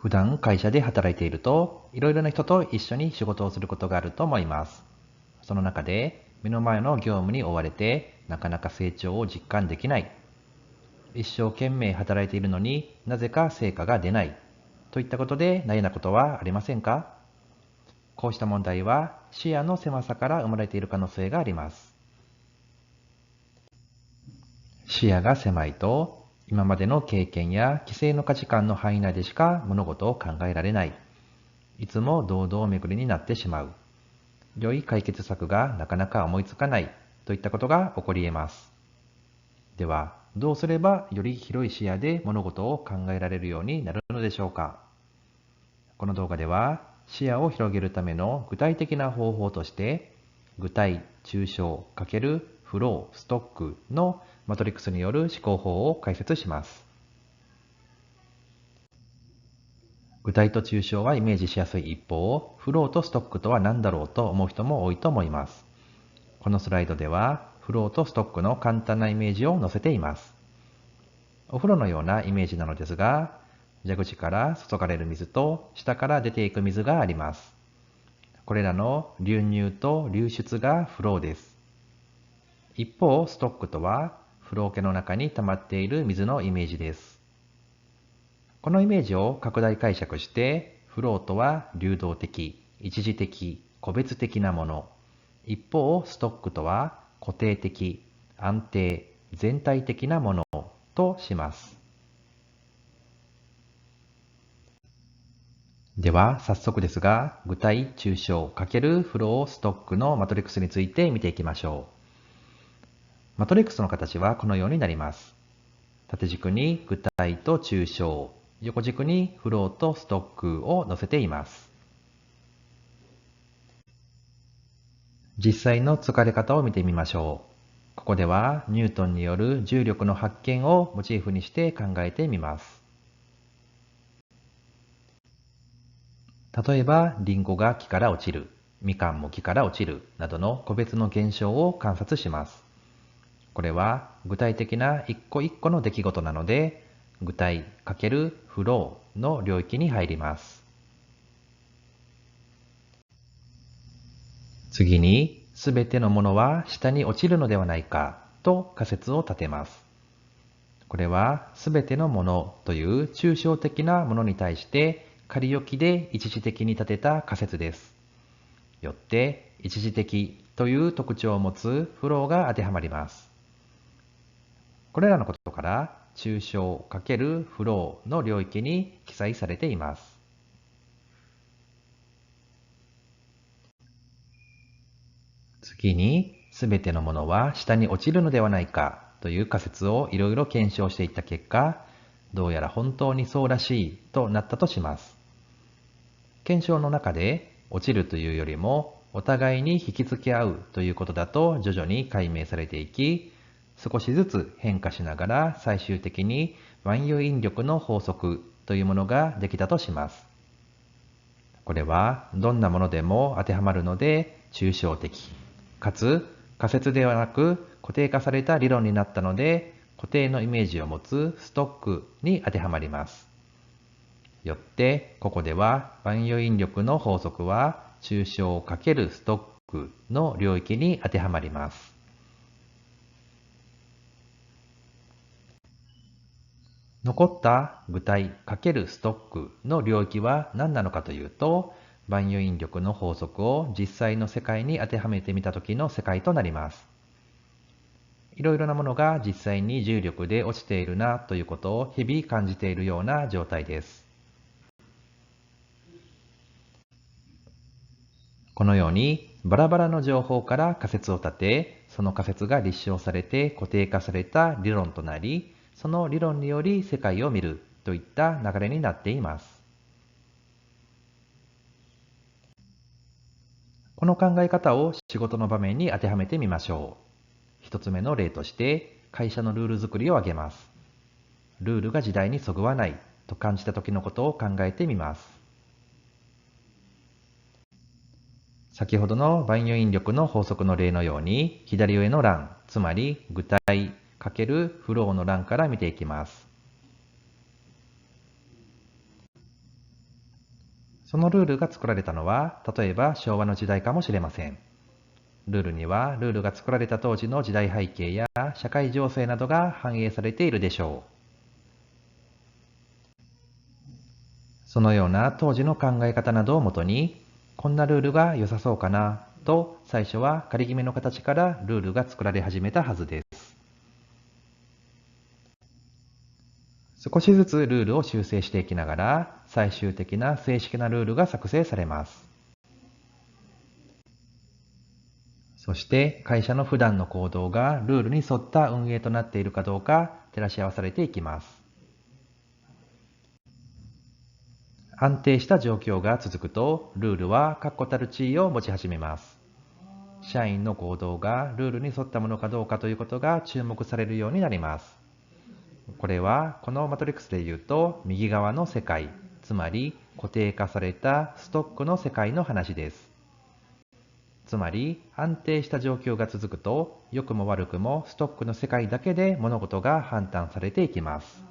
普段会社で働いていると、いろいろな人と一緒に仕事をすることがあると思います。その中で、目の前の業務に追われて、なかなか成長を実感できない。一生懸命働いているのになぜか成果が出ない。といったことで悩んだことはありませんか？こうした問題は視野の狭さから生まれている可能性があります。視野が狭いと、今までの経験や既成の価値観の範囲内でしか物事を考えられない。いつも堂々巡りになってしまう。良い解決策がなかなか思いつかないといったことが起こり得ます。では、どうすればより広い視野で物事を考えられるようになるのでしょうか？この動画では、視野を広げるための具体的な方法として、具体、抽象×フロー、ストックのマトリックスによる思考法を解説します。具体と抽象はイメージしやすい一方、フローとストックとは何だろうと思う人も多いと思います。このスライドでは、フローとストックの簡単なイメージを載せています。お風呂のようなイメージなのですが、蛇口から注がれる水と下から出ていく水があります。これらの流入と流出がフローです。一方、ストックとは、フロー系の中に溜まっている水のイメージです。このイメージを拡大解釈して、フローとは流動的、一時的、個別的なもの。一方、ストックとは固定的、安定、全体的なものとします。では、早速ですが、具体、抽象×フロー、ストックのマトリックスについて見ていきましょう。マトリックスの形はこのようになります。縦軸に具体と抽象、横軸にフローとストックを載せています。実際の疲れ方を見てみましょう。ここではニュートンによる重力の発見をモチーフにして考えてみます。例えば、リンゴが木から落ちる、みかんも木から落ちるなどの個別の現象を観察します。これは具体的な一個一個の出来事なので、具体×フローの領域に入ります。次に、すべてのものは下に落ちるのではないかと仮説を立てます。これはすべてのものという抽象的なものに対して仮置きで一時的に立てた仮説です。よって一時的という特徴を持つフローが当てはまります。これらのことから抽象×フローの領域に記載されています。次に、すべてのものは下に落ちるのではないかという仮説をいろいろ検証していった結果、どうやら本当にそうらしいとなったとします。検証の中で、落ちるというよりも、お互いに引き付け合うということだと徐々に解明されていき、少しずつ変化しながら最終的に万有引力の法則というものができたとします。これはどんなものでも当てはまるので抽象的、かつ仮説ではなく固定化された理論になったので固定のイメージを持つストックに当てはまります。よってここでは万有引力の法則は抽象×ストックの領域に当てはまります。残った具体×ストックの領域は何なのかというと、万有引力の法則を実際の世界に当てはめてみた時の世界となります。いろいろなものが実際に重力で落ちているなということを日々感じているような状態です。このようにバラバラの情報から仮説を立て、その仮説が立証されて固定化された理論となり、その理論により世界を見るといった流れになっています。この考え方を仕事の場面に当てはめてみましょう。一つ目の例として、会社のルール作りを挙げます。ルールが時代にそぐわないと感じた時のことを考えてみます。先ほどの万有引力の法則の例のように、左上の欄、つまり具体×フローの欄から見ていきます。そのルールが作られたのは、例えば昭和の時代かもしれません。ルールには、ルールが作られた当時の時代背景や社会情勢などが反映されているでしょう。そのような当時の考え方などをもとに、こんなルールが良さそうかなと、最初は仮決めの形からルールが作られ始めたはずです。少しずつルールを修正していきながら、最終的な正式なルールが作成されます。そして会社の普段の行動がルールに沿った運営となっているかどうか照らし合わされていきます。安定した状況が続くと、ルールは確固たる地位を持ち始めます。社員の行動がルールに沿ったものかどうかということが注目されるようになります。これはこのマトリックスで言うと右側の世界、つまり固定化されたストックの世界の話です。つまり安定した状況が続くと、良くも悪くもストックの世界だけで物事が判断されていきます。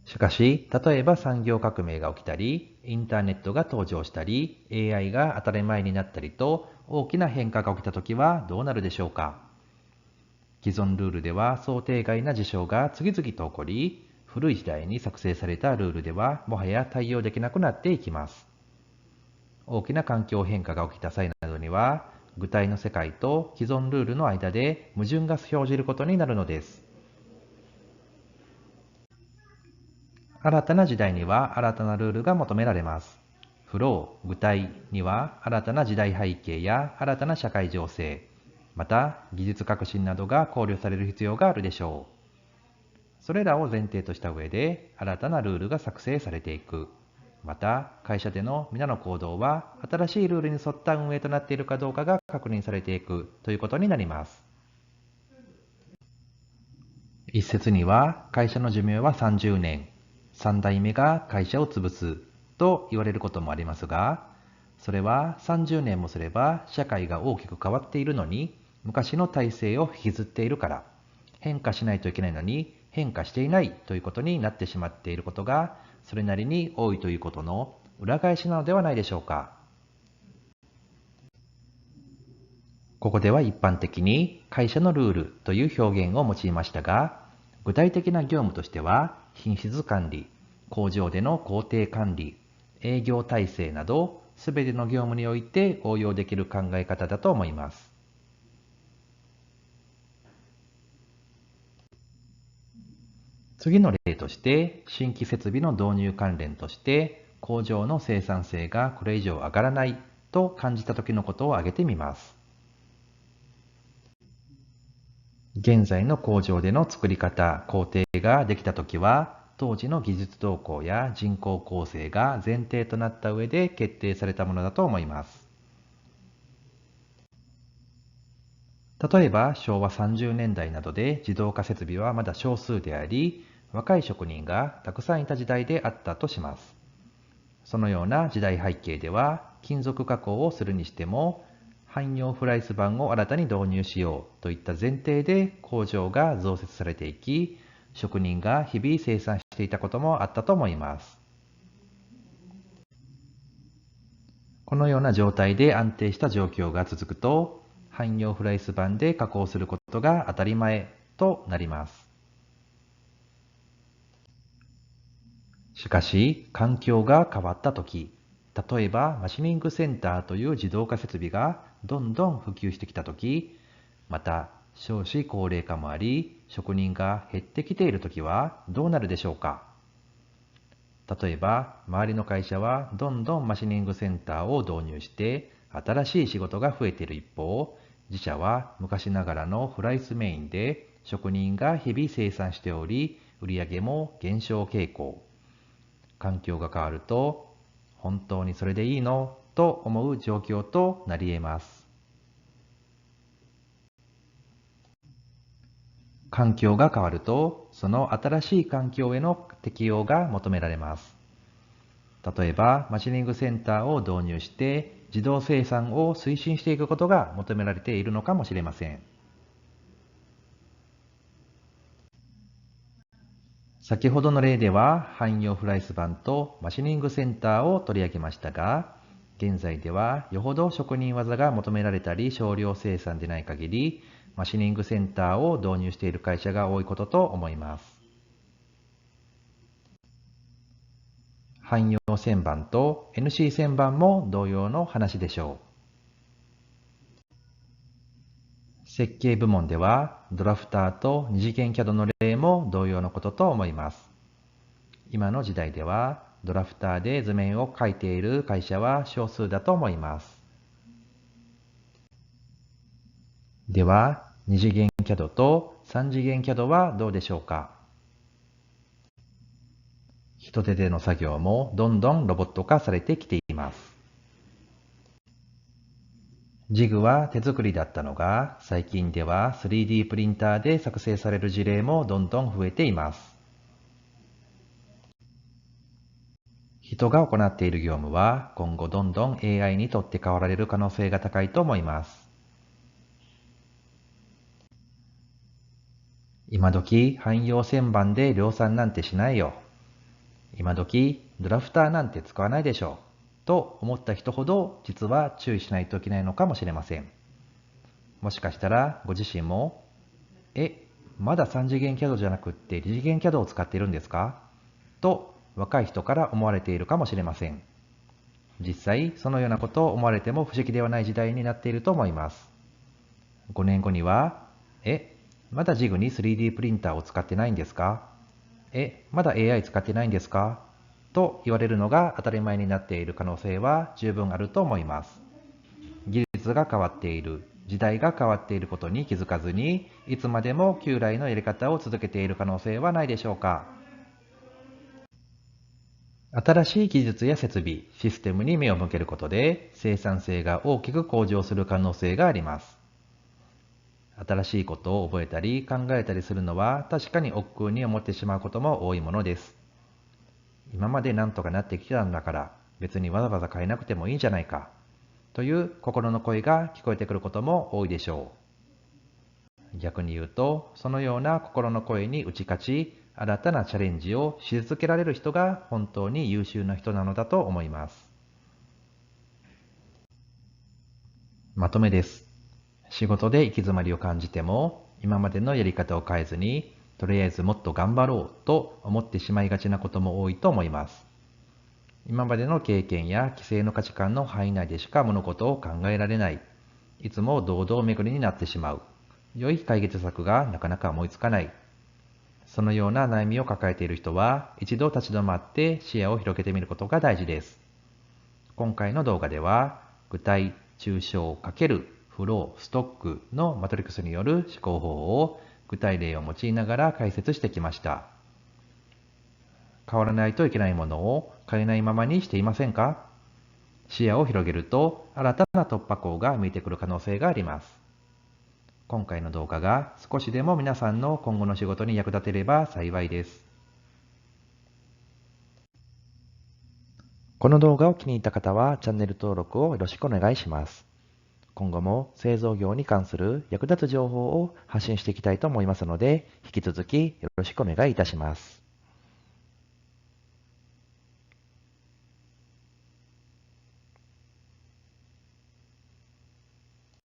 しかし、例えば産業革命が起きたり、インターネットが登場したり、AI が当たり前になったりと、大きな変化が起きたときはどうなるでしょうか。既存ルールでは想定外な事象が次々と起こり、古い時代に作成されたルールではもはや対応できなくなっていきます。大きな環境変化が起きた際などには、具体の世界と既存ルールの間で矛盾が生じることになるのです。新たな時代には新たなルールが求められます。フロー、具体には新たな時代背景や新たな社会情勢、また技術革新などが考慮される必要があるでしょう。それらを前提とした上で新たなルールが作成されていく。また会社での皆の行動は新しいルールに沿った運営となっているかどうかが確認されていくということになります。一説には会社の寿命は30年、3代目が会社を潰すと言われることもありますが、それは30年もすれば社会が大きく変わっているのに、昔の体制を引きずっているから、変化しないといけないのに変化していないということになってしまっていることが、それなりに多いということの裏返しなのではないでしょうか。ここでは一般的に会社のルールという表現を用いましたが、具体的な業務としては品質管理、工場での工程管理、営業体制などすべての業務において応用できる考え方だと思います。次の例として、新規設備の導入関連として工場の生産性がこれ以上上がらないと感じた時のことを挙げてみます。現在の工場での作り方、工程ができたときは、当時の技術動向や人口構成が前提となった上で決定されたものだと思います。例えば昭和30年代などで自動化設備はまだ少数であり、若い職人がたくさんいた時代であったとします。そのような時代背景では、金属加工をするにしても、汎用フライス板を新たに導入しようといった前提で工場が増設されていき、職人が日々生産していたこともあったと思います。このような状態で安定した状況が続くと、汎用フライス板で加工することが当たり前となります。しかし、環境が変わったとき、例えばマシニングセンターという自動化設備がどんどん普及してきたとき、また少子高齢化もあり、職人が減ってきているときはどうなるでしょうか。例えば、周りの会社はどんどんマシニングセンターを導入して、新しい仕事が増えている一方、自社は昔ながらのフライスメインで職人が日々生産しており、売上も減少傾向。環境が変わると、本当にそれでいいのと思う状況となり得ます。環境が変わると、その新しい環境への適応が求められます。例えば、マシニングセンターを導入して自動生産を推進していくことが求められているのかもしれません。先ほどの例では、汎用フライス板とマシニングセンターを取り上げましたが、現在ではよほど職人技が求められたり少量生産でない限り、マシニングセンターを導入している会社が多いことと思います。汎用旋盤と NC 旋盤も同様の話でしょう。設計部門ではドラフターと二次元 CAD の例も同様のことと思います。今の時代ではドラフターで図面を描いている会社は少数だと思います。では、二次元 CAD と三次元 CAD はどうでしょうか。人手での作業もどんどんロボット化されてきています。ジグは手作りだったのが、最近では 3D プリンターで作成される事例もどんどん増えています。人が行っている業務は今後どんどん AI にとって代わられる可能性が高いと思います。今時汎用旋盤で量産なんてしないよ。今時ドラフターなんて使わないでしょう。と思った人ほど実は注意しないといけないのかもしれません。もしかしたらご自身も、まだ3次元 CAD じゃなくって2次元 CAD を使っているんですかと若い人から思われているかもしれません。実際そのようなことを思われても不思議ではない時代になっていると思います。5年後には、まだジグに 3D プリンターを使ってないんですかまだ AI 使ってないんですかと言われるのが当たり前になっている可能性は十分あると思います。技術が変わっている、時代が変わっていることに気づかずに、いつまでも旧来のやり方を続けている可能性はないでしょうか。新しい技術や設備、システムに目を向けることで生産性が大きく向上する可能性があります。新しいことを覚えたり考えたりするのは確かに億劫に思ってしまうことも多いものです。今まで何とかなってきたんだから別にわざわざ変えなくてもいいじゃないかという心の声が聞こえてくることも多いでしょう。逆に言うと、そのような心の声に打ち勝ち、新たなチャレンジをし続けられる人が本当に優秀な人なのだと思います。まとめです。仕事で行き詰まりを感じても、今までのやり方を変えずに、とりあえずもっと頑張ろうと思ってしまいがちなことも多いと思います。今までの経験や既成の価値観の範囲内でしか物事を考えられない。いつも堂々巡りになってしまう。良い解決策がなかなか思いつかない。そのような悩みを抱えている人は、一度立ち止まって視野を広げてみることが大事です。今回の動画では、具体、抽象×フロー、ストックのマトリックスによる思考法を具体例を用いながら解説してきました。変わらないといけないものを変えないままにしていませんか？視野を広げると新たな突破口が見えてくる可能性があります。今回の動画が少しでも皆さんの今後の仕事に役立てれば幸いです。この動画を気に入った方はチャンネル登録をよろしくお願いします。今後も製造業に関する役立つ情報を発信していきたいと思いますので、引き続きよろしくお願いいたします。